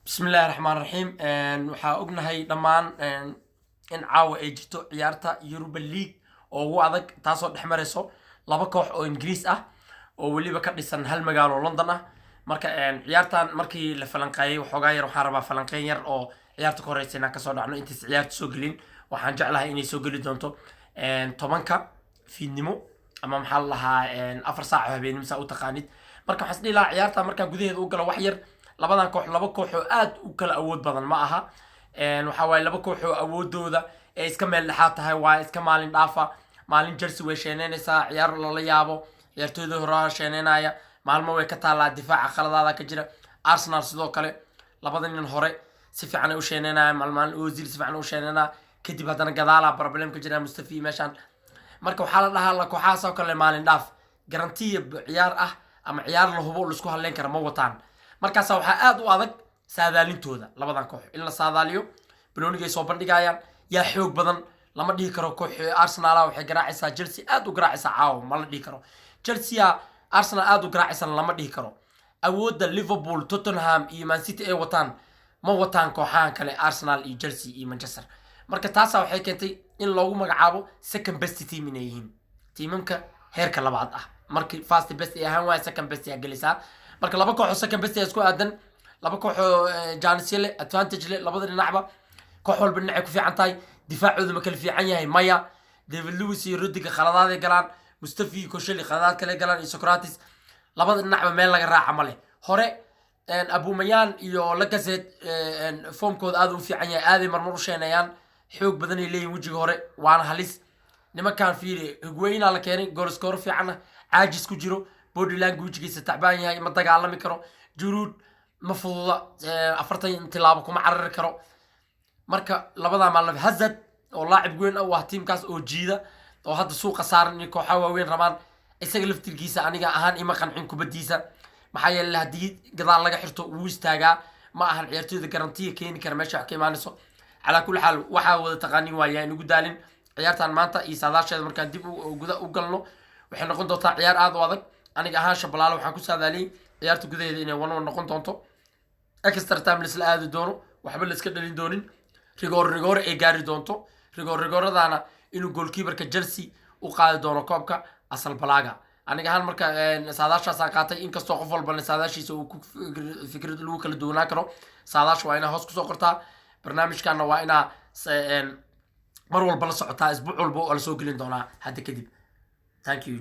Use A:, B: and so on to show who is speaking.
A: بسم الله الرحمن الرحيم waxaa ognahay dhammaan in caawa ay jirto ciyaarta Europa League oo ugu adag taasoo dhexmarayso laba koox oo Ingiriis ah oo waliba ka dhisan hal magaalo London ah marka ciyaartan markii la falanqeeyay waxoogaa yar waxaan rabaa falanqeyn yar oo ciyaarta ka horreysay inaan ka soo dhacno intaas ciyaarta soo gelin waxaan jeclahay inay soo geli doonto 10ka fiidnimo ama maxaa la lahaa 4 saac habeenimo saa u taqaanid marka waxaan isdhihi lahaa ciyaarta marka gudaheeda u galo wax yar labadan koox laba koox oo aad u kala awood badan ma aha waxa way laba koox oo awoodooda ay iska meel dhaxaad tahay waa iska maalin dhaafa maalin Chelsea way sheeneynaysaa ciyaar la yaabo ciyaartooyda hore sheeneynaya maalmo way ka taalaa difaaca khaladaada ka jira Arsenal sidoo kale labadan nin hore si fiican ay u sheeneynayaan maalmaan Ozil si fiican u sheeneynaa kadib hadana gadaala problem ka jira Mustafi meeshan marka waxa la dhahaa la kooxaha soo kale maalin dhaaf garantiya ciyaar ah ama ciyaar la hubo la isku haleyn kara ma wataan markaas waxa aad u adag saadaalintooda labadan koox in la saadaaliyo banoonigay soo bandhigayaan yaa xoog badan lama dhihi karo koox Arsenal waxay garaacaysaa Chelsea aad u garaacaysaa caaw ma la dhihi karo Chelsea Arsenal aad u garaacaysan lama dhihi karo awooda Liverpool Tottenham iyo Man City ay wataan ma wataan kooxahan kale Arsenal iyo Chelsea iyo Manchester marka taas waxay keentay in loogu magacaabo second best team inay yihiin tiimamka heerka labaad ah markii first best ay ahaan waa second best ay galisaa marka laba koox oo second best ay isku aadan laba koox oo Chelsea leh advantage leh labada dhinacba koox walba dhinac ku fiican tahay difaacoodu ma kala fiican yahay maya David Luiz iyo Rudiger khaladaad ay galaan Mustafi Kosheli khaladaad kale galaan iyo Socrates labada dhinacba meel laga raaca ma leh hore Aubameyang iyo Lacazette formkooda aad u fiican yahay aaday marmar u sheenayaan xoog badan ay leeyihiin wajiga hore waana halis nimankan fiiri Higuain la keenay goal score fiican caajis ku jiro body language-giisa tacbaan yahay ma dagaalami karo Giroud ma fududa 40 tilaabo kuma carari karo marka labada maalin Hazard oo laacib weyn ah tiimkaas oo jiida oo hadda suuqa saaran in kooxaha waaweyn rabaan isaga laftirkiisa aniga ahaan ima qancin kubadiisa maxaa yeelay hadii gadaal laga xirto uu istaagaa ma ahan ciyaartooyda garantiya keeni kara meesha wax ka imaanayso على كل حال waxa wada taqaani waaya in ugu daalin ciyaartan maanta iyo saadaasheeda marka dib u galno waxay noqon doontaa ciyaar aad u adag aniga ahaan Shabalala waxaan ku saadaaliyay ciyaarta gudaheeda inay wan noqon doonto extra time la aadi doono waxba la iska dhalin doonin rigor ay gaari doonto rigoradana inuu goalkeeperka Chelsea u qaadi doono koobka asal balaga aniga ahaan marka saadaashaas aan qaatay in kasto qof walba saadaashiisa uu ku fikrad lagu kala duwanaa karo saadaash waa ina hoos ku soo qortaa barnaamijkana waa ina mar walba la socotaa isbuuc walba oo la soo gelin doonaa hadda kadib thank you